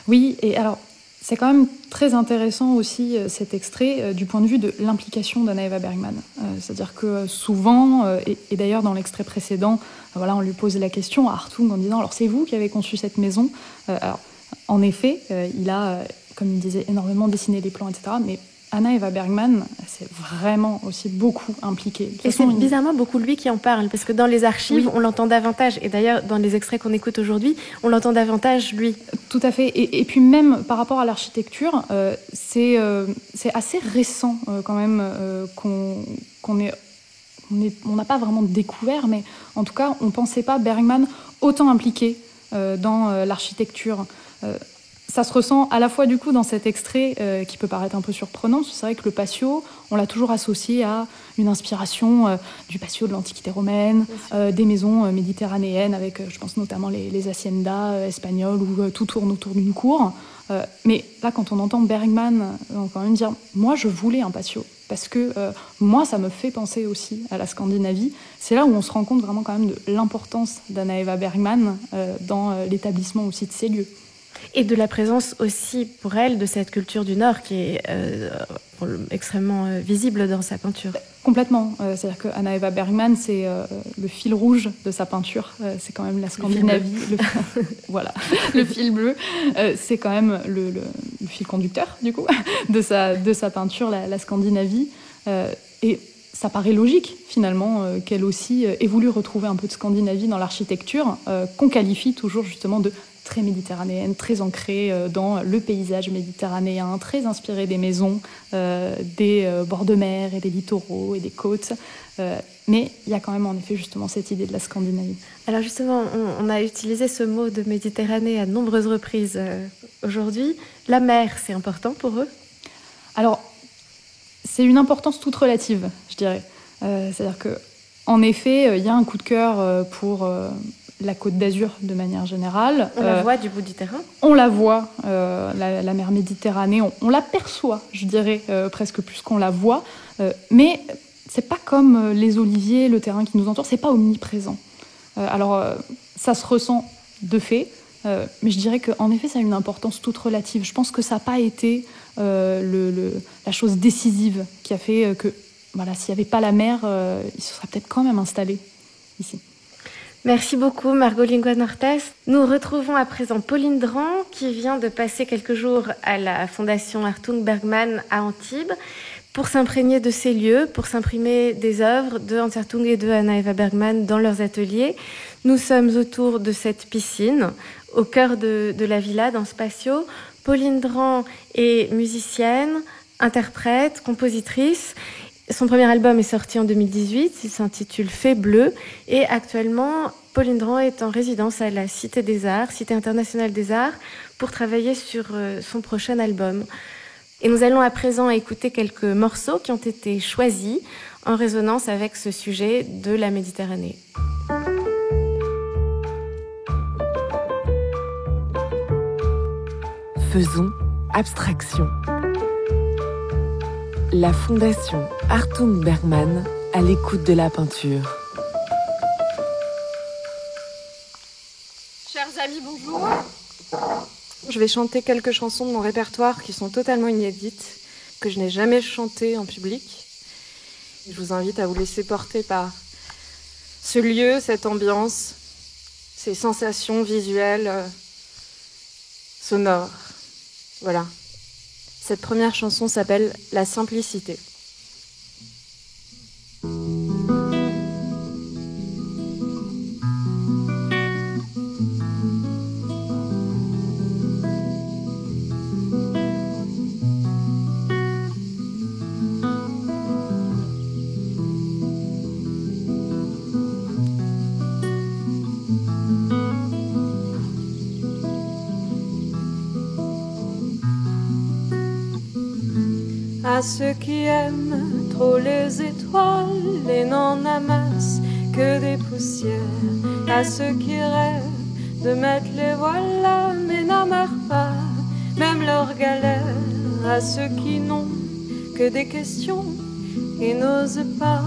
Oui, et alors c'est quand même très intéressant aussi cet extrait du point de vue de l'implication d'Anna Eva Bergman. C'est-à-dire que souvent, et d'ailleurs dans l'extrait précédent, on lui pose la question à Hartung en disant « Alors c'est vous qui avez conçu cette maison ?» Alors en effet, il a, comme il disait, énormément dessiné les plans, etc. Mais Anna Eva Bergman s'est vraiment aussi beaucoup impliquée. Et c'est bizarrement beaucoup lui qui en parle, parce que dans les archives, on l'entend davantage. Et d'ailleurs, dans les extraits qu'on écoute aujourd'hui, on l'entend davantage, lui. Tout à fait. Et puis même par rapport à l'architecture, c'est assez récent quand même qu'on n'a pas vraiment découvert, mais en tout cas, on ne pensait pas Bergman autant impliqué dans l'architecture. Ça se ressent à la fois du coup dans cet extrait qui peut paraître un peu surprenant. C'est vrai que le patio, on l'a toujours associé à une inspiration du patio de l'Antiquité romaine, des maisons méditerranéennes avec, je pense notamment les haciendas espagnoles où tout tourne autour d'une cour. Mais là, quand on entend Bergman, on peut quand même dire « moi, je voulais un patio ». Parce que moi, ça me fait penser aussi à la Scandinavie. C'est là où on se rend compte vraiment quand même de l'importance d'Anna Eva Bergman dans l'établissement aussi de ces lieux. Et de la présence aussi pour elle de cette culture du Nord qui est extrêmement visible dans sa peinture. Complètement. C'est-à-dire que Anna Eva Bergman, c'est le fil rouge de sa peinture. C'est quand même la Scandinavie. Voilà, le fil bleu. C'est quand même le fil conducteur, du coup, de sa peinture, la Scandinavie. Et ça paraît logique, finalement, qu'elle aussi ait voulu retrouver un peu de Scandinavie dans l'architecture, qu'on qualifie toujours justement de très méditerranéenne, très ancrée dans le paysage méditerranéen, très inspirée des maisons, des bords de mer et des littoraux et des côtes. Mais il y a quand même en effet justement cette idée de la Scandinavie. Alors justement, on a utilisé ce mot de Méditerranée à de nombreuses reprises aujourd'hui. La mer, c'est important pour eux ? Alors, c'est une importance toute relative, je dirais. C'est-à-dire qu'en effet, il y a un coup de cœur pour la Côte d'Azur de manière générale. On la voit du bout du terrain ? On la voit, la mer Méditerranée, on l'aperçoit, je dirais, presque plus qu'on la voit. Mais c'est pas comme les oliviers, le terrain qui nous entoure, c'est pas omniprésent. Alors, ça se ressent de fait, mais je dirais qu'en effet, ça a une importance toute relative. Je pense que ça n'a pas été la chose décisive qui a fait que, voilà, s'il n'y avait pas la mer, il se serait peut-être quand même installé ici. Merci beaucoup Margot Lingua-Nortes. Nous retrouvons à présent Pauline Dran qui vient de passer quelques jours à la Fondation Hartung Bergman à Antibes pour s'imprégner de ces lieux, pour s'imprimer des œuvres de Hans Hartung et de Anna Eva Bergman dans leurs ateliers. Nous sommes autour de cette piscine, au cœur de la villa, dans Spatio. Pauline Dran est musicienne, interprète, compositrice. Son premier album est sorti en 2018, il s'intitule Fait bleu et actuellement Pauline Dran est en résidence à la Cité des Arts, Cité internationale des Arts, pour travailler sur son prochain album. Et nous allons à présent écouter quelques morceaux qui ont été choisis en résonance avec ce sujet de la Méditerranée. Faisons abstraction. La Fondation Hartung Bergman à l'écoute de la peinture. Chers amis, bonjour. Je vais chanter quelques chansons de mon répertoire qui sont totalement inédites, que je n'ai jamais chantées en public. Je vous invite à vous laisser porter par ce lieu, cette ambiance, ces sensations visuelles, sonores. Voilà. Cette première chanson s'appelle « La simplicité ». À ceux qui aiment trop les étoiles et n'en amassent que des poussières, à ceux qui rêvent de mettre les voiles là mais n'amarrent pas même leurs galères, à ceux qui n'ont que des questions et n'osent pas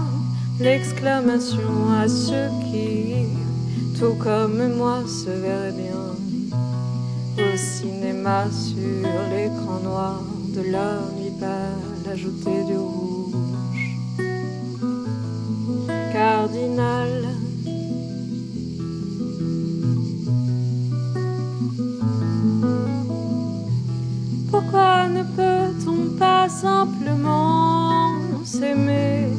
l'exclamation, à ceux qui, tout comme moi, se verraient bien au cinéma sur l'écran noir de la nuit pâle, ajouter du rouge cardinal. Pourquoi ne peut-on pas simplement s'aimer?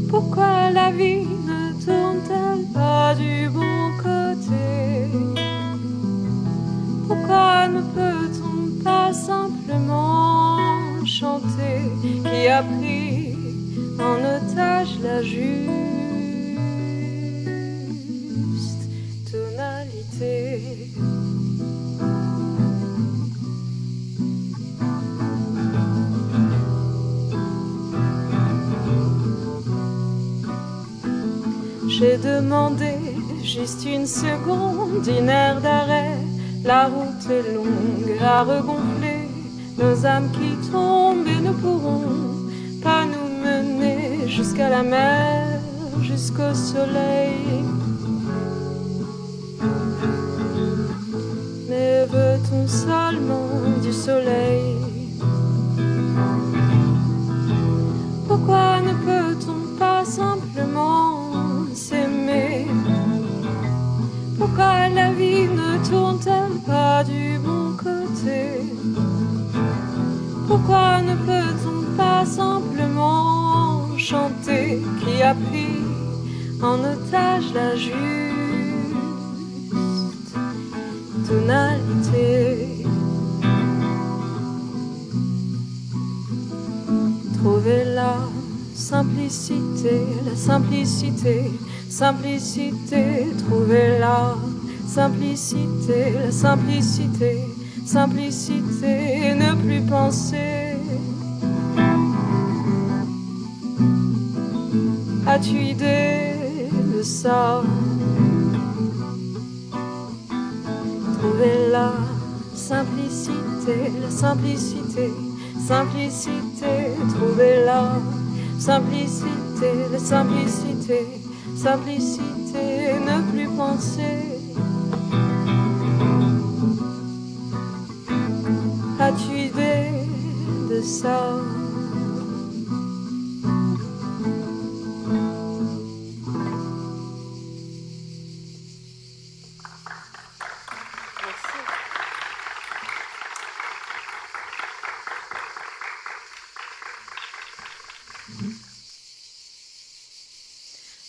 Pourquoi la vie ne tourne-t-elle pas du bon côté? Pourquoi ne peut-on pas simplement chanter qui a pris en otage la juste tonalité? J'ai demandé juste une seconde, une heure d'arrêt. La route est longue à regonfler nos âmes qui tombent et ne pourront pas nous mener jusqu'à la mer, jusqu'au soleil. veut-on seulement du soleil? Pourquoi ne peut-on pas simplement s'aimer? Pourquoi la vie ne tourne-t-elle pas du bon côté? Pourquoi ne peut-on pas simplement chanter qui a pris en otage la juste tonalité? Trouver la simplicité, la simplicité, simplicité, trouver la simplicité, la simplicité, simplicité, ne plus penser. As-tu idée de ça? Trouver la simplicité, la simplicité, simplicité, trouver la simplicité, la simplicité, simplicité, ne plus penser. As-tu idée de ça?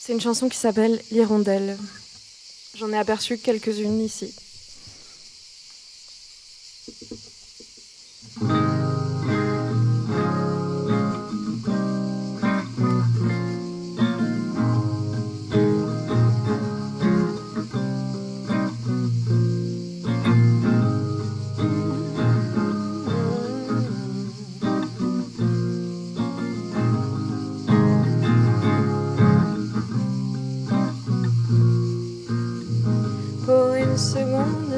C'est une chanson qui s'appelle L'Hirondelle. J'en ai aperçu quelques-unes ici.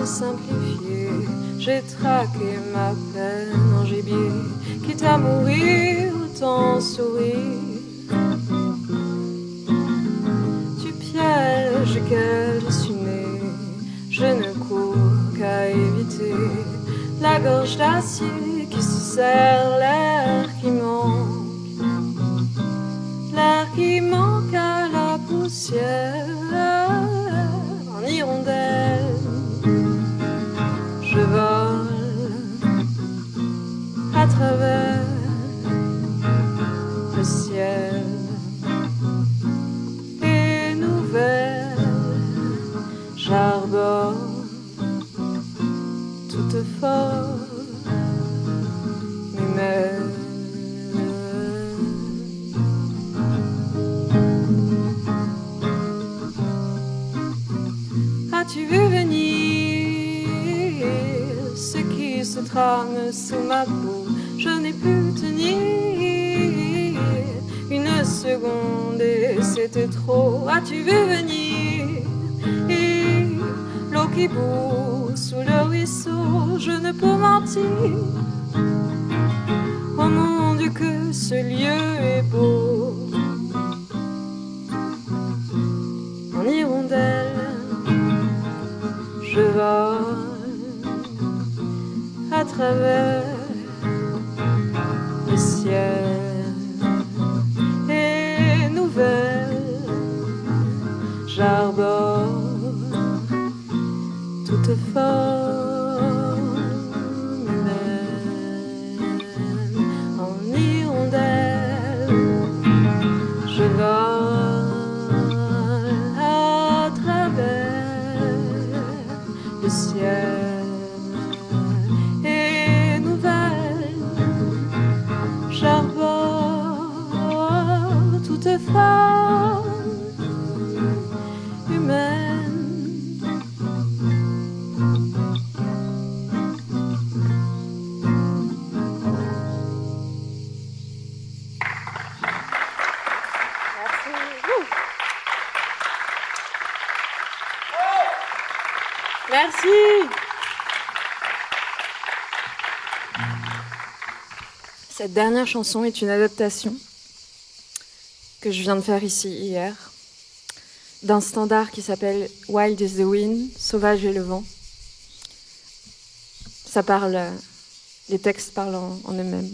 Simplifié, j'ai traqué ma peine en gibier, quitte à mourir, autant sourire. Du piège qu'elle je suis née, je ne cours qu'à éviter la gorge d'acier qui se serre, l'air qui manque à la poussière en hirondelle. Je vole à travers le ciel et nouvelle, j'arbore toute folle mes As-tu vu venir ce qui se trame sous ma peau? Je n'ai pu tenir une seconde et c'était trop. As-tu vu venir et l'eau qui bout sous le ruisseau? Je ne peux mentir. Oh mon Dieu que ce lieu est beau. En hirondelle je vole à travers le ciel et nouvelle, j'arbore toute forme humaine. En hirondelle je vole à travers le ciel et nouvelle, j'arbore toute forme humaine. Merci. Cette dernière chanson est une adaptation que je viens de faire ici hier d'un standard qui s'appelle Wild is the Wind, Sauvage est le vent. Ça parle, les textes parlent en eux-mêmes.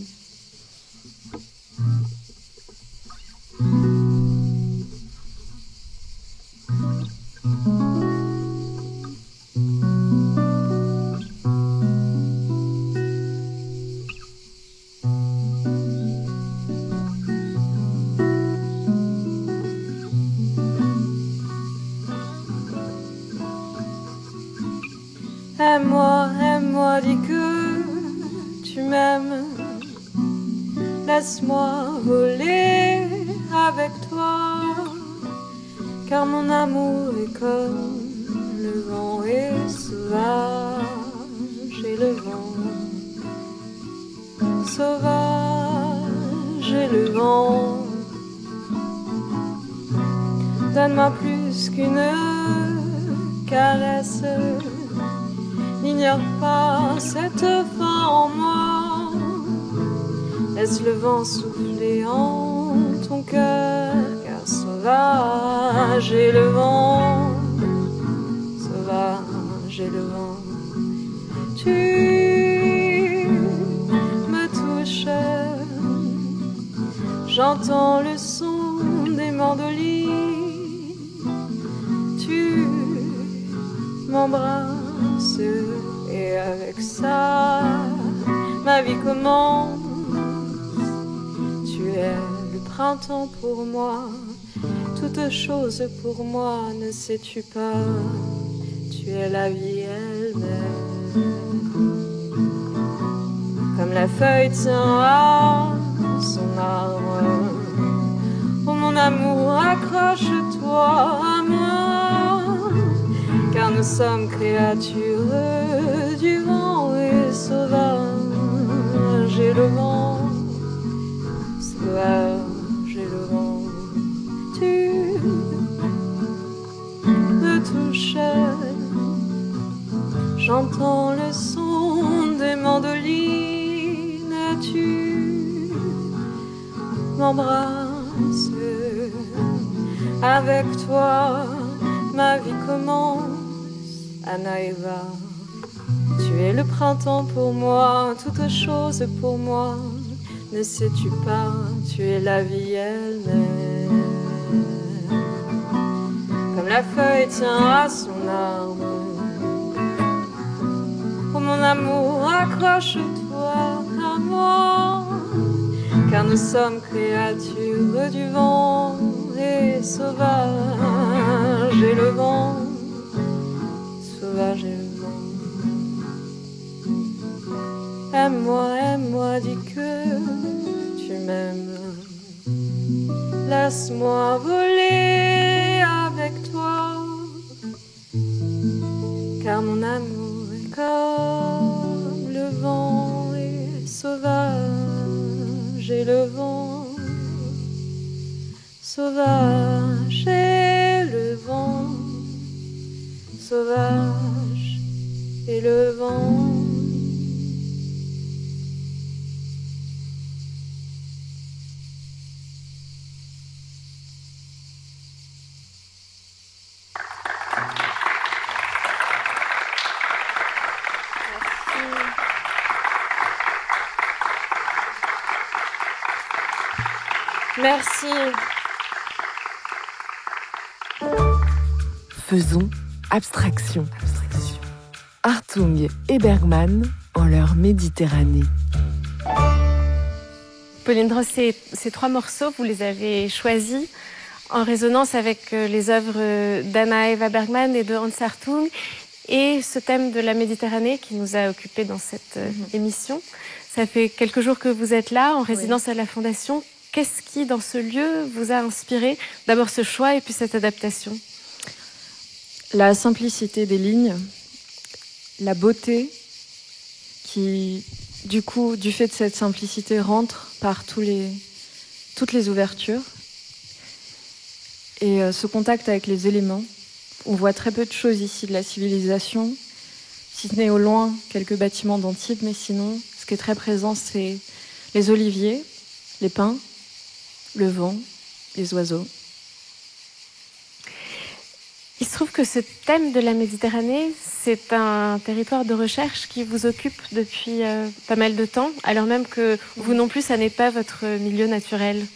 Aime-moi, dis que tu m'aimes. Laisse-moi voler avec toi, car mon amour est comme le vent est sauvage et le vent sauvage et le vent. Donne-moi plus qu'une caresse. N'ignore pas cette fin en moi. Laisse le vent souffler en ton cœur, car sauvage est le vent, sauvage est le vent. Tu me touches, j'entends le son des mandolines. Tu m'embrasses et avec ça ma vie commence. Tu es le printemps pour moi, toute chose pour moi, ne sais-tu pas? Tu es la vie elle-même. Comme la feuille tient à son arbre, oh mon amour, accroche-toi à moi, car nous sommes créatures du vent et sauvage et le vent, sauvage et le vent. Tu me touches, j'entends le son des mandolines. Tu m'embrasses, avec toi ma vie commence. Anaïva, tu es le printemps pour moi, toute chose pour moi, ne sais-tu pas? Tu es la vie elle-même. Comme la feuille tient à son arbre, oh mon amour, accroche-toi à moi, car nous sommes créatures du vent et sauvage et le vent, sauvage et le vent. Aime-moi, dis que tu m'aimes. Laisse-moi voler avec toi, car mon amour est comme le vent et sauvage et le vent, sauvage et le vent, sauvage et le vent. Merci. Faisons abstraction. Hartung et Bergman en leur Méditerranée. Pauline Drost, ces trois morceaux, vous les avez choisis en résonance avec les œuvres d'Anna Eva Bergman et de Hans Hartung et ce thème de la Méditerranée qui nous a occupés dans cette émission. Ça fait quelques jours que vous êtes là, en résidence à la Fondation. Qu'est-ce qui, dans ce lieu, vous a inspiré d'abord ce choix et puis cette adaptation? La simplicité des lignes, la beauté qui, du coup, du fait de cette simplicité, rentre par toutes les ouvertures. Et ce contact avec les éléments. On voit très peu de choses ici de la civilisation, si ce n'est au loin quelques bâtiments d'Antibes, mais sinon, ce qui est très présent, c'est les oliviers, les pins, le vent, les oiseaux. Il se trouve que ce thème de la Méditerranée, c'est un territoire de recherche qui vous occupe depuis pas mal de temps, alors même que vous non plus, ça n'est pas votre milieu naturel.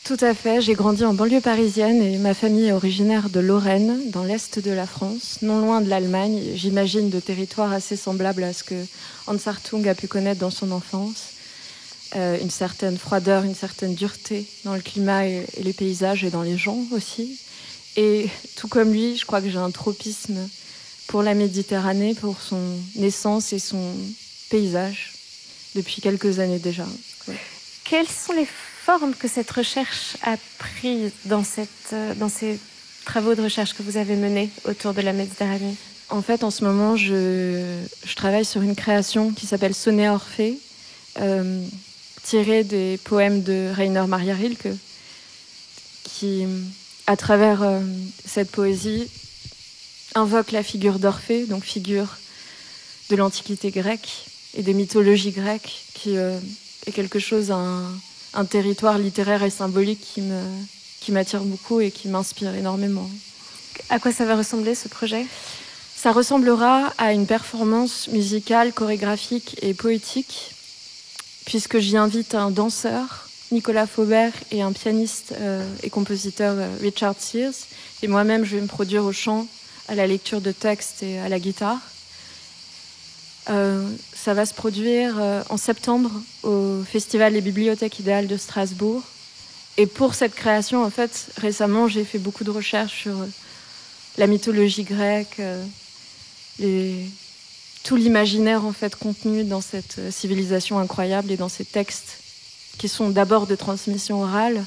Tout à fait, j'ai grandi en banlieue parisienne et ma famille est originaire de Lorraine, dans l'est de la France, non loin de l'Allemagne. J'imagine de territoires assez semblables à ce que Hans Hartung a pu connaître dans son enfance. Une certaine froideur, une certaine dureté dans le climat et les paysages et dans les gens aussi. Et tout comme lui, je crois que j'ai un tropisme pour la Méditerranée, pour son essence et son paysage, depuis quelques années déjà. Ouais. Quelles sont les formes que cette recherche a prises dans ces travaux de recherche que vous avez menés autour de la Méditerranée? En fait, en ce moment, je travaille sur une création qui s'appelle Sonnet Orphée, tirée des poèmes de Rainer Maria Rilke, qui, à travers cette poésie, invoque la figure d'Orphée, donc figure de l'Antiquité grecque et des mythologies grecques, qui est quelque chose, un territoire littéraire et symbolique qui m'attire beaucoup et qui m'inspire énormément. À quoi ça va ressembler, ce projet ? Ça ressemblera à une performance musicale, chorégraphique et poétique, puisque j'y invite un danseur, Nicolas Faubert, et un pianiste et compositeur, Richard Sears. Et moi-même, je vais me produire au chant, à la lecture de textes et à la guitare. Ça va se produire en septembre au Festival des Bibliothèques Idéales de Strasbourg. Et pour cette création, en fait, récemment, j'ai fait beaucoup de recherches sur la mythologie grecque, tout l'imaginaire en fait contenu dans cette civilisation incroyable et dans ces textes qui sont d'abord de transmission orale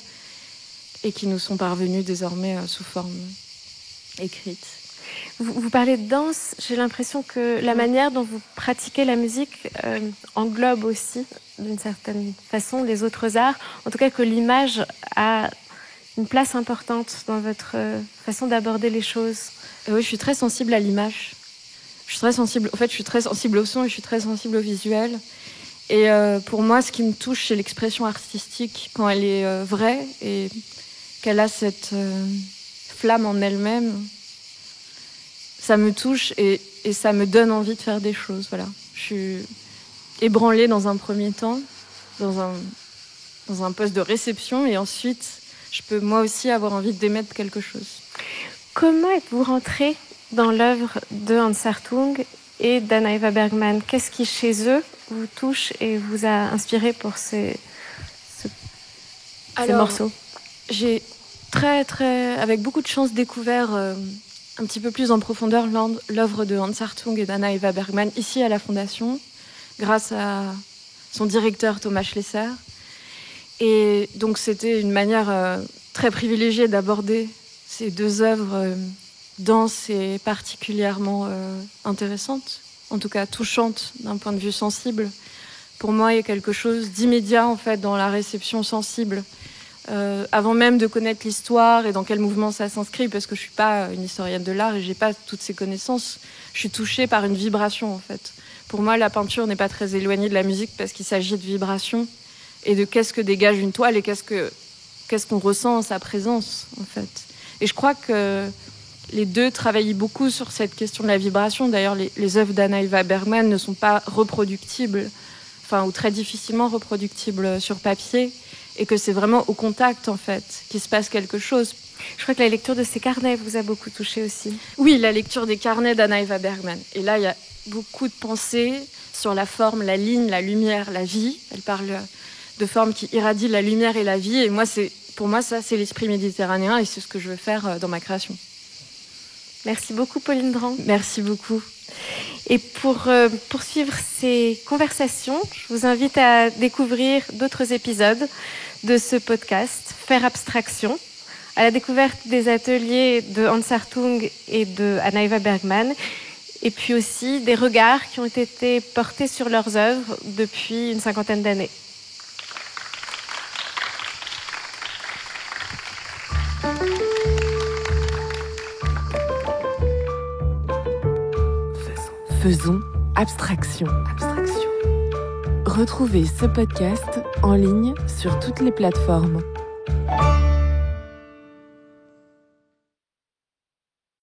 et qui nous sont parvenus désormais sous forme écrite. Vous parlez de danse, j'ai l'impression que la manière dont vous pratiquez la musique englobe aussi, d'une certaine façon, les autres arts. En tout cas, que l'image a une place importante dans votre façon d'aborder les choses. Oui, je suis très sensible à l'image. Je suis très sensible au son et je suis très sensible au visuel. Et pour moi, ce qui me touche, c'est l'expression artistique quand elle est vraie et qu'elle a cette flamme en elle-même. Ça me touche et ça me donne envie de faire des choses. Voilà. Je suis ébranlée dans un premier temps, dans un poste de réception, et ensuite, je peux moi aussi avoir envie d'émettre quelque chose. Comment êtes-vous rentrée dans l'œuvre de Hans Hartung et d'Anna Eva Bergman? Qu'est-ce qui, chez eux, vous touche et vous a inspiré pour ces morceaux? J'ai avec beaucoup de chance découvert un petit peu plus en profondeur l'œuvre de Hans Hartung et d'Anna Eva Bergman ici à la Fondation, grâce à son directeur Thomas Schlesser. Et donc c'était une manière très privilégiée d'aborder ces deux œuvres denses et particulièrement intéressantes, en tout cas touchantes d'un point de vue sensible. Pour moi, il y a quelque chose d'immédiat en fait dans la réception sensible. Avant même de connaître l'histoire et dans quel mouvement ça s'inscrit, parce que je suis pas une historienne de l'art et j'ai pas toutes ces connaissances, je suis touchée par une vibration en fait. Pour moi, la peinture n'est pas très éloignée de la musique parce qu'il s'agit de vibration et de qu'est-ce que dégage une toile et qu'est-ce qu'on ressent en sa présence en fait. Et je crois que les deux travaillent beaucoup sur cette question de la vibration. D'ailleurs, les œuvres d'Anna Eva Bergman ne sont pas reproductibles, ou très difficilement reproductibles sur papier, et que c'est vraiment au contact, en fait, qu'il se passe quelque chose. Je crois que la lecture de ces carnets vous a beaucoup touché aussi. Oui, la lecture des carnets d'Anna Eva Bergman. Et là, il y a beaucoup de pensées sur la forme, la ligne, la lumière, la vie. Elle parle de formes qui irradient la lumière et la vie. Et pour moi, ça, c'est l'esprit méditerranéen et c'est ce que je veux faire dans ma création. Merci beaucoup, Pauline Dran. Merci beaucoup. Et pour poursuivre ces conversations, je vous invite à découvrir d'autres épisodes de ce podcast, Faire abstraction, à la découverte des ateliers de Hans Hartung et de Anna Eva Bergman, et puis aussi des regards qui ont été portés sur leurs œuvres depuis une 50aine d'années. Faisons abstraction. Retrouvez ce podcast en ligne sur toutes les plateformes.